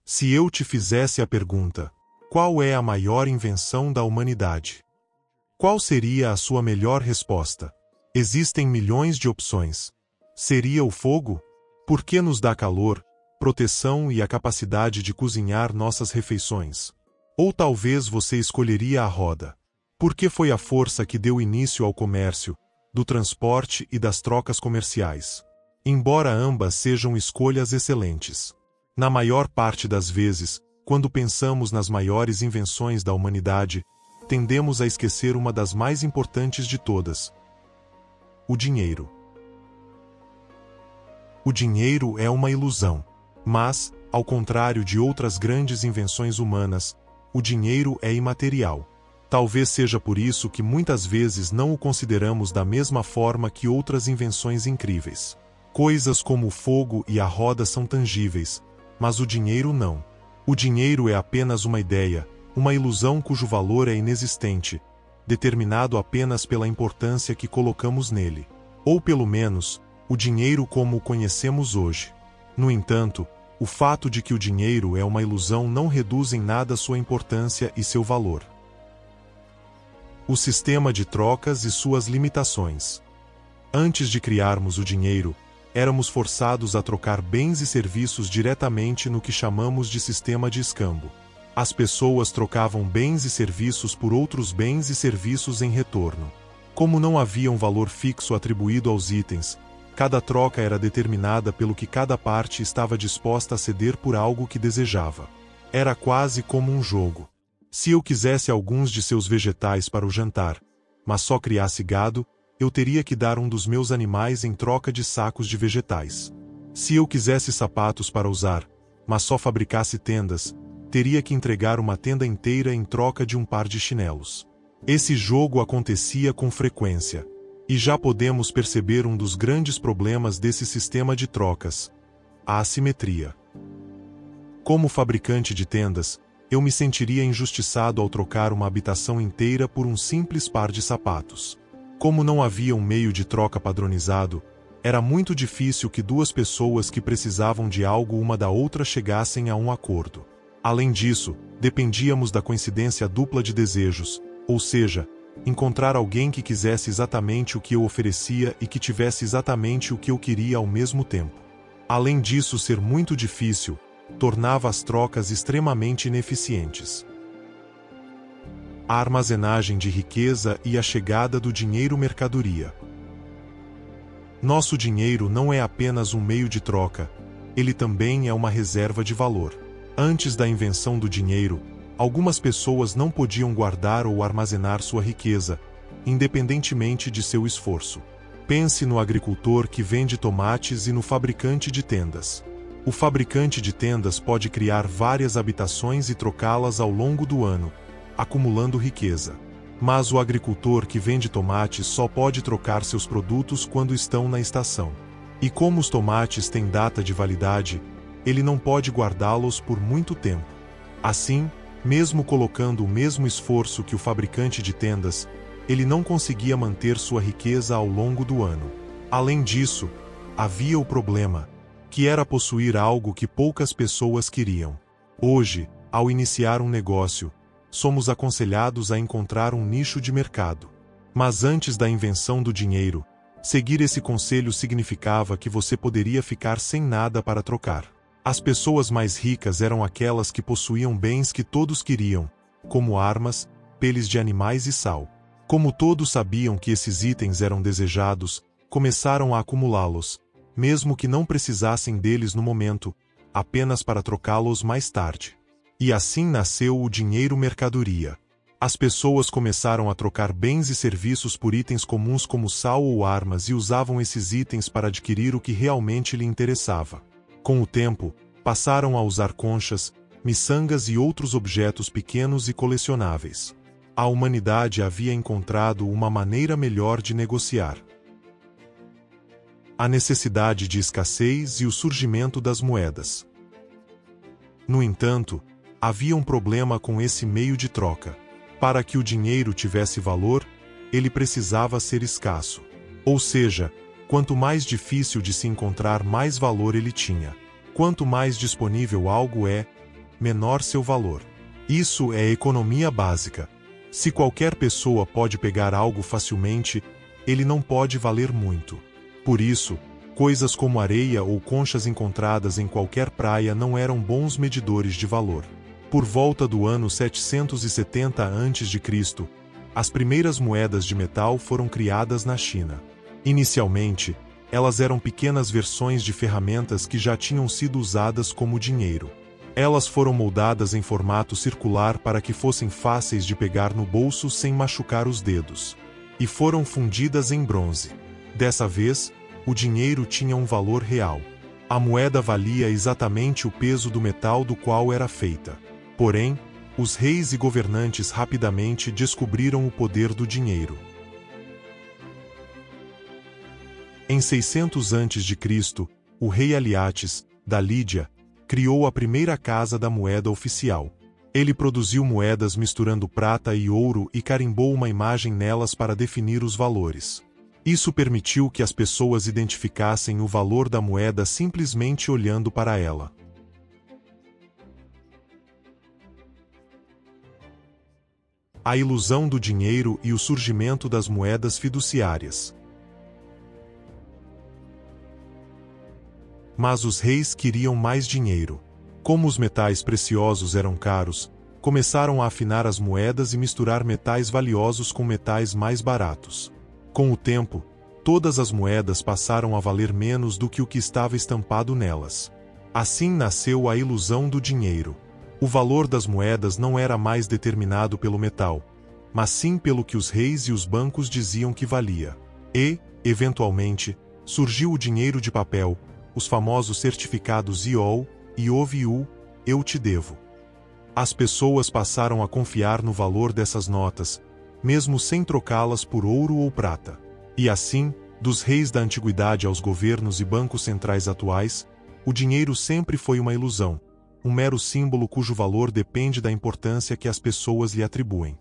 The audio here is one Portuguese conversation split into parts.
Se eu te fizesse a pergunta: qual é a maior invenção da humanidade? Qual seria a sua melhor resposta? Existem milhões de opções. Seria o fogo? Porque nos dá calor, proteção e a capacidade de cozinhar nossas refeições. Ou talvez você escolheria a roda. Porque foi a força que deu início ao comércio, do transporte e das trocas comerciais. Embora ambas sejam escolhas excelentes. Na maior parte das vezes, quando pensamos nas maiores invenções da humanidade, tendemos a esquecer uma das mais importantes de todas: o dinheiro. O dinheiro é uma ilusão, mas, ao contrário de outras grandes invenções humanas, o dinheiro é imaterial. Talvez seja por isso que muitas vezes não o consideramos da mesma forma que outras invenções incríveis. Coisas como o fogo e a roda são tangíveis, mas o dinheiro não. O dinheiro é apenas uma ideia, uma ilusão cujo valor é inexistente, determinado apenas pela importância que colocamos nele. Ou pelo menos, o dinheiro como o conhecemos hoje. No entanto, o fato de que o dinheiro é uma ilusão não reduz em nada sua importância e seu valor. O sistema de trocas e suas limitações. Antes de criarmos o dinheiro, éramos forçados a trocar bens e serviços diretamente no que chamamos de sistema de escambo. As pessoas trocavam bens e serviços por outros bens e serviços em retorno. Como não havia um valor fixo atribuído aos itens, cada troca era determinada pelo que cada parte estava disposta a ceder por algo que desejava. Era quase como um jogo. Se eu quisesse alguns de seus vegetais para o jantar, mas só criasse gado, eu teria que dar um dos meus animais em troca de sacos de vegetais. Se eu quisesse sapatos para usar, mas só fabricasse tendas, teria que entregar uma tenda inteira em troca de um par de chinelos. Esse jogo acontecia com frequência. E já podemos perceber um dos grandes problemas desse sistema de trocas: a assimetria. Como fabricante de tendas, eu me sentiria injustiçado ao trocar uma habitação inteira por um simples par de sapatos. Como não havia um meio de troca padronizado, era muito difícil que duas pessoas que precisavam de algo uma da outra chegassem a um acordo. Além disso, dependíamos da coincidência dupla de desejos, ou seja, encontrar alguém que quisesse exatamente o que eu oferecia e que tivesse exatamente o que eu queria ao mesmo tempo. Além disso ser muito difícil, tornava as trocas extremamente ineficientes. A armazenagem de riqueza e a chegada do dinheiro-mercadoria. Nosso dinheiro não é apenas um meio de troca, ele também é uma reserva de valor. Antes da invenção do dinheiro, algumas pessoas não podiam guardar ou armazenar sua riqueza, independentemente de seu esforço. Pense no agricultor que vende tomates e no fabricante de tendas. O fabricante de tendas pode criar várias habitações e trocá-las ao longo do ano, acumulando riqueza. Mas o agricultor que vende tomates só pode trocar seus produtos quando estão na estação. E como os tomates têm data de validade, ele não pode guardá-los por muito tempo. Assim, mesmo colocando o mesmo esforço que o fabricante de tendas, ele não conseguia manter sua riqueza ao longo do ano. Além disso, havia o problema, que era possuir algo que poucas pessoas queriam. Hoje, ao iniciar um negócio, somos aconselhados a encontrar um nicho de mercado. Mas antes da invenção do dinheiro, seguir esse conselho significava que você poderia ficar sem nada para trocar. As pessoas mais ricas eram aquelas que possuíam bens que todos queriam, como armas, peles de animais e sal. Como todos sabiam que esses itens eram desejados, começaram a acumulá-los, mesmo que não precisassem deles no momento, apenas para trocá-los mais tarde. E assim nasceu o dinheiro-mercadoria. As pessoas começaram a trocar bens e serviços por itens comuns como sal ou armas e usavam esses itens para adquirir o que realmente lhe interessava. Com o tempo, passaram a usar conchas, miçangas e outros objetos pequenos e colecionáveis. A humanidade havia encontrado uma maneira melhor de negociar. A necessidade de escassez e o surgimento das moedas. No entanto, havia um problema com esse meio de troca. Para que o dinheiro tivesse valor, ele precisava ser escasso. Ou seja, quanto mais difícil de se encontrar, mais valor ele tinha. Quanto mais disponível algo é, menor seu valor. Isso é economia básica. Se qualquer pessoa pode pegar algo facilmente, ele não pode valer muito. Por isso, coisas como areia ou conchas encontradas em qualquer praia não eram bons medidores de valor. Por volta do ano 770 a.C., as primeiras moedas de metal foram criadas na China. Inicialmente, elas eram pequenas versões de ferramentas que já tinham sido usadas como dinheiro. Elas foram moldadas em formato circular para que fossem fáceis de pegar no bolso sem machucar os dedos. E foram fundidas em bronze. Dessa vez, o dinheiro tinha um valor real. A moeda valia exatamente o peso do metal do qual era feita. Porém, os reis e governantes rapidamente descobriram o poder do dinheiro. Em 600 a.C., o rei Aliates, da Lídia, criou a primeira casa da moeda oficial. Ele produziu moedas misturando prata e ouro e carimbou uma imagem nelas para definir os valores. Isso permitiu que as pessoas identificassem o valor da moeda simplesmente olhando para ela. A ilusão do dinheiro e o surgimento das moedas fiduciárias. Mas os reis queriam mais dinheiro. Como os metais preciosos eram caros, começaram a afinar as moedas e misturar metais valiosos com metais mais baratos. Com o tempo, todas as moedas passaram a valer menos do que o que estava estampado nelas. Assim nasceu a ilusão do dinheiro. O valor das moedas não era mais determinado pelo metal, mas sim pelo que os reis e os bancos diziam que valia. E, eventualmente, surgiu o dinheiro de papel, os famosos certificados IOU, IOVU, eu te devo. As pessoas passaram a confiar no valor dessas notas, mesmo sem trocá-las por ouro ou prata. E assim, dos reis da antiguidade aos governos e bancos centrais atuais, o dinheiro sempre foi uma ilusão, um mero símbolo cujo valor depende da importância que as pessoas lhe atribuem.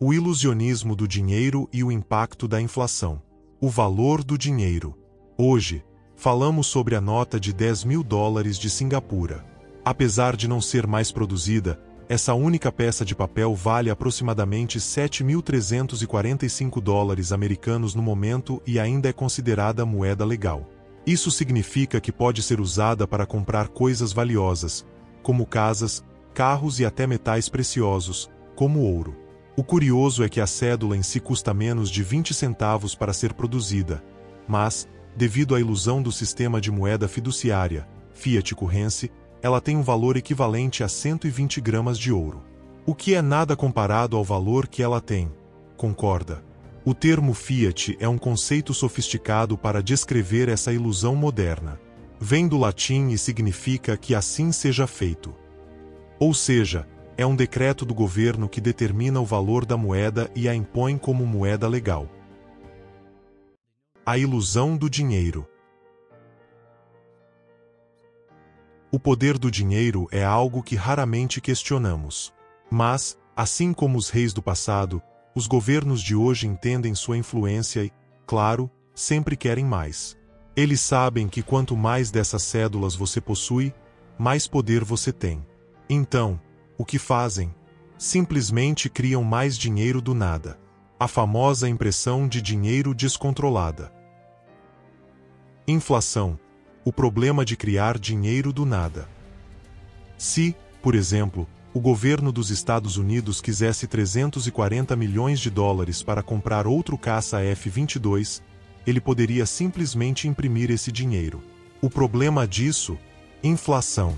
O ilusionismo do dinheiro e o impacto da inflação. O valor do dinheiro. Hoje, falamos sobre a nota de $10.000 de Singapura. Apesar de não ser mais produzida, essa única peça de papel vale aproximadamente $7.345 americanos no momento e ainda é considerada moeda legal. Isso significa que pode ser usada para comprar coisas valiosas, como casas, carros e até metais preciosos, como ouro. O curioso é que a cédula em si custa menos de 20 centavos para ser produzida, mas, devido à ilusão do sistema de moeda fiduciária, fiat currency, ela tem um valor equivalente a 120 gramas de ouro. O que é nada comparado ao valor que ela tem. Concorda? O termo fiat é um conceito sofisticado para descrever essa ilusão moderna. Vem do latim e significa que assim seja feito. Ou seja, é um decreto do governo que determina o valor da moeda e a impõe como moeda legal. A ilusão do dinheiro. O poder do dinheiro é algo que raramente questionamos. Mas, assim como os reis do passado, os governos de hoje entendem sua influência e, claro, sempre querem mais. Eles sabem que quanto mais dessas cédulas você possui, mais poder você tem. Então, o que fazem? Simplesmente criam mais dinheiro do nada. A famosa impressão de dinheiro descontrolada. Inflação. O problema de criar dinheiro do nada. Se, por exemplo, o governo dos Estados Unidos quisesse $340 milhões para comprar outro caça F-22, ele poderia simplesmente imprimir esse dinheiro. O problema disso? Inflação.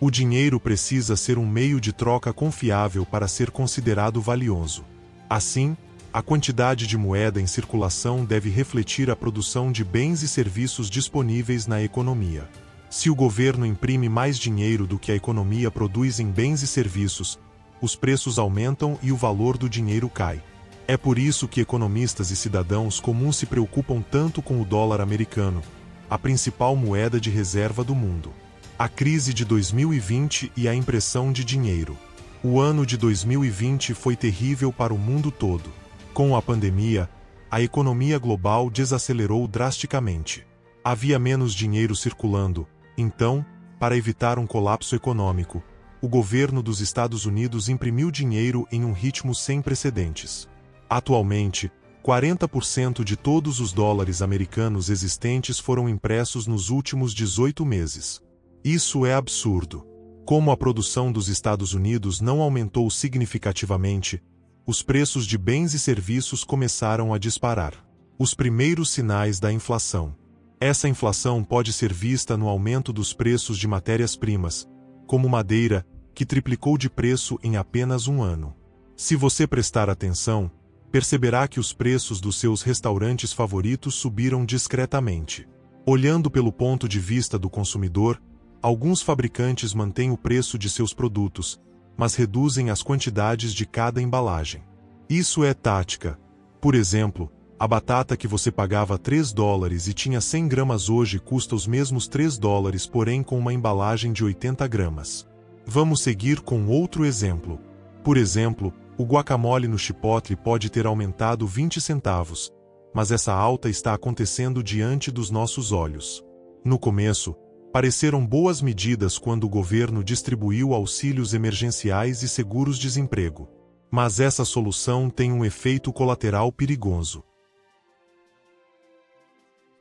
O dinheiro precisa ser um meio de troca confiável para ser considerado valioso. Assim, a quantidade de moeda em circulação deve refletir a produção de bens e serviços disponíveis na economia. Se o governo imprime mais dinheiro do que a economia produz em bens e serviços, os preços aumentam e o valor do dinheiro cai. É por isso que economistas e cidadãos comuns se preocupam tanto com o dólar americano, a principal moeda de reserva do mundo. A crise de 2020 e a impressão de dinheiro. O ano de 2020 foi terrível para o mundo todo. Com a pandemia, a economia global desacelerou drasticamente. Havia menos dinheiro circulando, então, para evitar um colapso econômico, o governo dos Estados Unidos imprimiu dinheiro em um ritmo sem precedentes. Atualmente, 40% de todos os dólares americanos existentes foram impressos nos últimos 18 meses. Isso é absurdo. Como a produção dos Estados Unidos não aumentou significativamente, os preços de bens e serviços começaram a disparar. Os primeiros sinais da inflação. Essa inflação pode ser vista no aumento dos preços de matérias-primas, como madeira, que triplicou de preço em apenas um ano. Se você prestar atenção, perceberá que os preços dos seus restaurantes favoritos subiram discretamente. Olhando pelo ponto de vista do consumidor, alguns fabricantes mantêm o preço de seus produtos, mas reduzem as quantidades de cada embalagem. Isso é tática. Por exemplo, a batata que você pagava $3 e tinha 100 gramas hoje custa os mesmos $3, porém com uma embalagem de 80 gramas. Vamos seguir com outro exemplo. Por exemplo, o guacamole no Chipotle pode ter aumentado 20 centavos, mas essa alta está acontecendo diante dos nossos olhos. No começo, pareceram boas medidas quando o governo distribuiu auxílios emergenciais e seguros-desemprego. Mas essa solução tem um efeito colateral perigoso.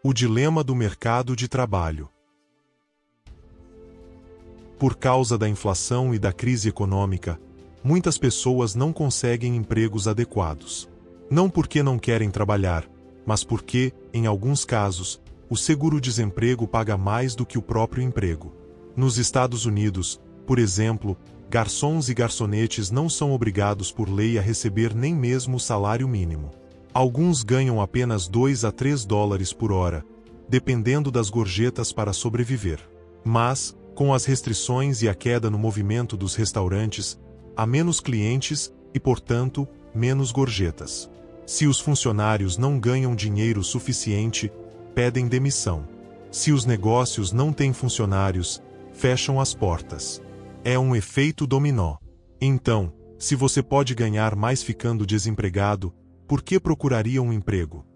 O dilema do mercado de trabalho. Por causa da inflação e da crise econômica, muitas pessoas não conseguem empregos adequados. Não porque não querem trabalhar, mas porque, em alguns casos, o seguro-desemprego paga mais do que o próprio emprego. Nos Estados Unidos, por exemplo, garçons e garçonetes não são obrigados por lei a receber nem mesmo o salário mínimo. Alguns ganham apenas $2 a $3 por hora, dependendo das gorjetas para sobreviver. Mas, com as restrições e a queda no movimento dos restaurantes, há menos clientes e, portanto, menos gorjetas. Se os funcionários não ganham dinheiro suficiente, pedem demissão. Se os negócios não têm funcionários, fecham as portas. É um efeito dominó. Então, se você pode ganhar mais ficando desempregado, por que procuraria um emprego?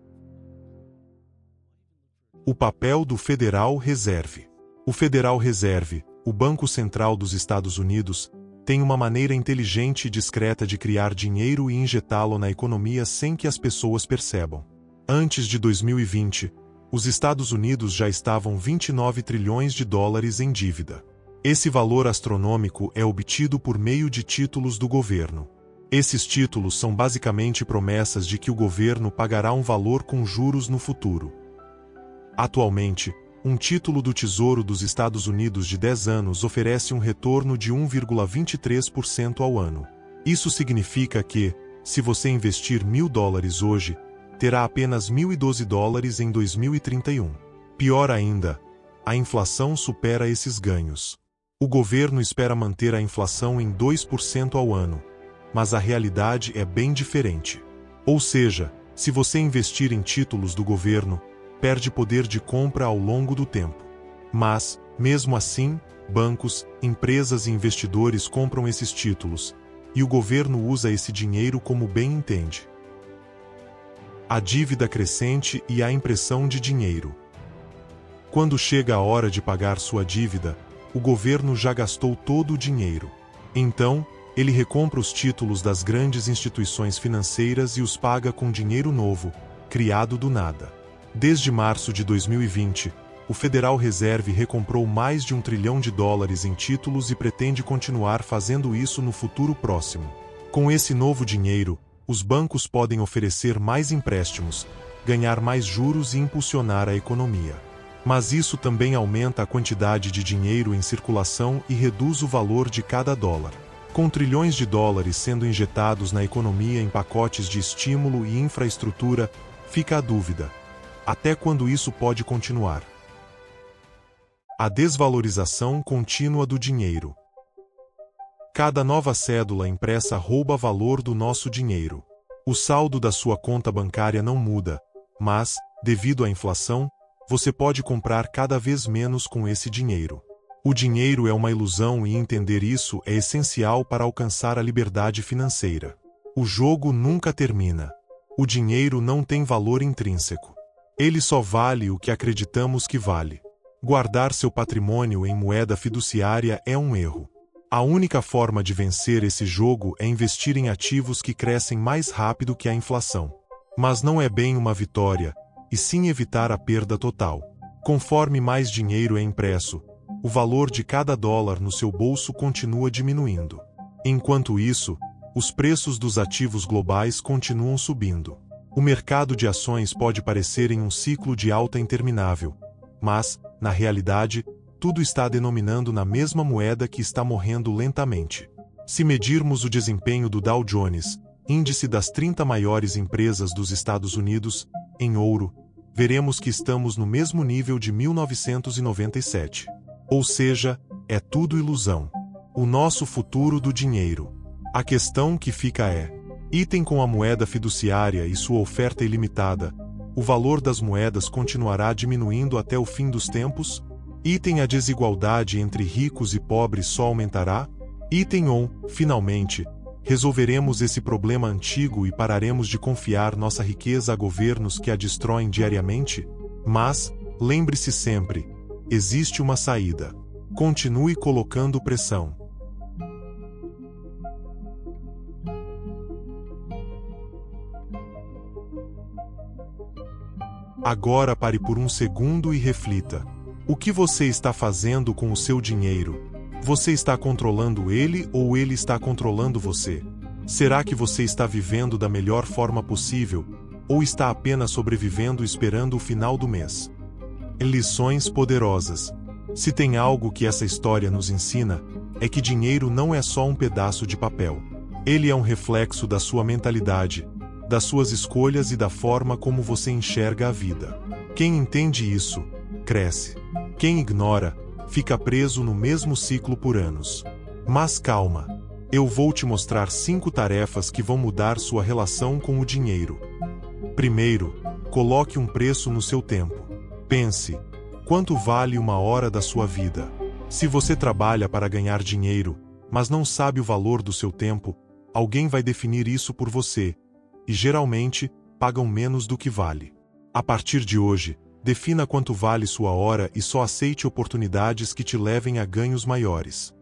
O papel do Federal Reserve. O Federal Reserve, o Banco Central dos Estados Unidos, tem uma maneira inteligente e discreta de criar dinheiro e injetá-lo na economia sem que as pessoas percebam. Antes de 2020, os Estados Unidos já estavam 29 trilhões de dólares em dívida. Esse valor astronômico é obtido por meio de títulos do governo. Esses títulos são basicamente promessas de que o governo pagará um valor com juros no futuro. Atualmente, um título do Tesouro dos Estados Unidos de 10 anos oferece um retorno de 1,23% ao ano. Isso significa que, se você investir $1.000 hoje, terá apenas $1.012 em 2031. Pior ainda, a inflação supera esses ganhos. O governo espera manter a inflação em 2% ao ano, mas a realidade é bem diferente. Ou seja, se você investir em títulos do governo, perde poder de compra ao longo do tempo. Mas, mesmo assim, bancos, empresas e investidores compram esses títulos, e o governo usa esse dinheiro como bem entende. A dívida crescente e a impressão de dinheiro. Quando chega a hora de pagar sua dívida, o governo já gastou todo o dinheiro. Então, ele recompra os títulos das grandes instituições financeiras e os paga com dinheiro novo, criado do nada. Desde março de 2020, o Federal Reserve recomprou mais de $1 trilhão em títulos e pretende continuar fazendo isso no futuro próximo. Com esse novo dinheiro, os bancos podem oferecer mais empréstimos, ganhar mais juros e impulsionar a economia. Mas isso também aumenta a quantidade de dinheiro em circulação e reduz o valor de cada dólar. Com trilhões de dólares sendo injetados na economia em pacotes de estímulo e infraestrutura, fica a dúvida: até quando isso pode continuar? A desvalorização contínua do dinheiro. Cada nova cédula impressa rouba valor do nosso dinheiro. O saldo da sua conta bancária não muda, mas, devido à inflação, você pode comprar cada vez menos com esse dinheiro. O dinheiro é uma ilusão e entender isso é essencial para alcançar a liberdade financeira. O jogo nunca termina. O dinheiro não tem valor intrínseco. Ele só vale o que acreditamos que vale. Guardar seu patrimônio em moeda fiduciária é um erro. A única forma de vencer esse jogo é investir em ativos que crescem mais rápido que a inflação. Mas não é bem uma vitória, e sim evitar a perda total. Conforme mais dinheiro é impresso, o valor de cada dólar no seu bolso continua diminuindo. Enquanto isso, os preços dos ativos globais continuam subindo. O mercado de ações pode parecer em um ciclo de alta interminável, mas, na realidade, tudo está denominando na mesma moeda que está morrendo lentamente. Se medirmos o desempenho do Dow Jones, índice das 30 maiores empresas dos Estados Unidos, em ouro, veremos que estamos no mesmo nível de 1997. Ou seja, é tudo ilusão. O nosso futuro do dinheiro. A questão que fica é: item com a moeda fiduciária e sua oferta ilimitada, o valor das moedas continuará diminuindo até o fim dos tempos? Item a desigualdade entre ricos e pobres só aumentará? Item finalmente, resolveremos esse problema antigo e pararemos de confiar nossa riqueza a governos que a destroem diariamente? Mas, lembre-se sempre, existe uma saída. Continue colocando pressão. Agora pare por um segundo e reflita. O que você está fazendo com o seu dinheiro? Você está controlando ele ou ele está controlando você? Será que você está vivendo da melhor forma possível, ou está apenas sobrevivendo esperando o final do mês? Lições poderosas. Se tem algo que essa história nos ensina, é que dinheiro não é só um pedaço de papel. Ele é um reflexo da sua mentalidade, das suas escolhas e da forma como você enxerga a vida. Quem entende isso, cresce. Quem ignora, fica preso no mesmo ciclo por anos. Mas calma, eu vou te mostrar 5 tarefas que vão mudar sua relação com o dinheiro. Primeiro, coloque um preço no seu tempo. Pense, quanto vale uma hora da sua vida? Se você trabalha para ganhar dinheiro, mas não sabe o valor do seu tempo, alguém vai definir isso por você, e geralmente, pagam menos do que vale. A partir de hoje, defina quanto vale sua hora e só aceite oportunidades que te levem a ganhos maiores.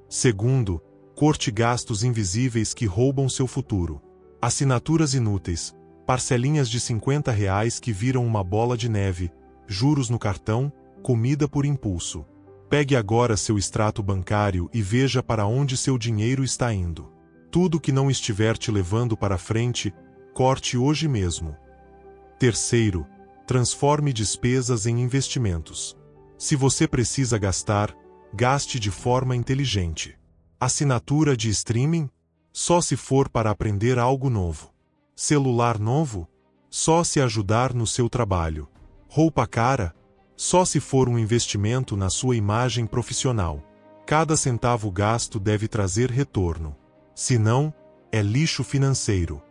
Segundo, corte gastos invisíveis que roubam seu futuro. Assinaturas inúteis, parcelinhas de R$ 50 que viram uma bola de neve, juros no cartão, comida por impulso. Pegue agora seu extrato bancário e veja para onde seu dinheiro está indo. Tudo que não estiver te levando para frente, corte hoje mesmo. Terceiro, transforme despesas em investimentos. Se você precisa gastar, gaste de forma inteligente. Assinatura de streaming? Só se for para aprender algo novo. Celular novo? Só se ajudar no seu trabalho. Roupa cara? Só se for um investimento na sua imagem profissional. Cada centavo gasto deve trazer retorno. Se não, é lixo financeiro.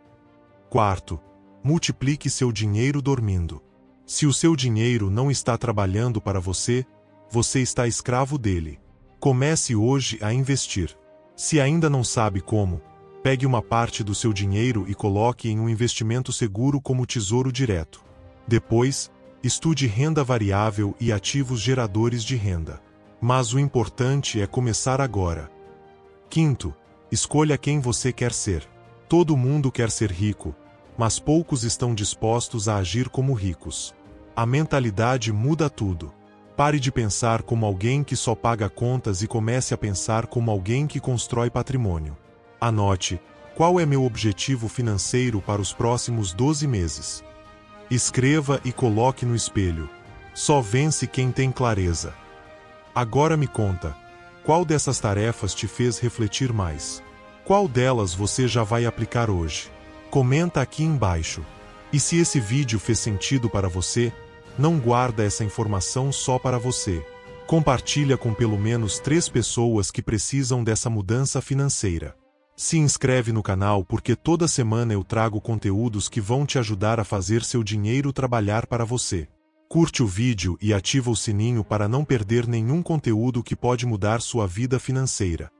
Quarto, multiplique seu dinheiro dormindo. Se o seu dinheiro não está trabalhando para você, você está escravo dele. Comece hoje a investir. Se ainda não sabe como, pegue uma parte do seu dinheiro e coloque em um investimento seguro como Tesouro Direto. Depois, estude renda variável e ativos geradores de renda. Mas o importante é começar agora. Quinto, escolha quem você quer ser. Todo mundo quer ser rico, mas poucos estão dispostos a agir como ricos. A mentalidade muda tudo. Pare de pensar como alguém que só paga contas e comece a pensar como alguém que constrói patrimônio. Anote, qual é meu objetivo financeiro para os próximos 12 meses? Escreva e coloque no espelho. Só vence quem tem clareza. Agora me conta, qual dessas tarefas te fez refletir mais? Qual delas você já vai aplicar hoje? Comenta aqui embaixo. E se esse vídeo fez sentido para você, não guarda essa informação só para você. Compartilha com pelo menos 3 pessoas que precisam dessa mudança financeira. Se inscreve no canal porque toda semana eu trago conteúdos que vão te ajudar a fazer seu dinheiro trabalhar para você. Curte o vídeo e ativa o sininho para não perder nenhum conteúdo que pode mudar sua vida financeira.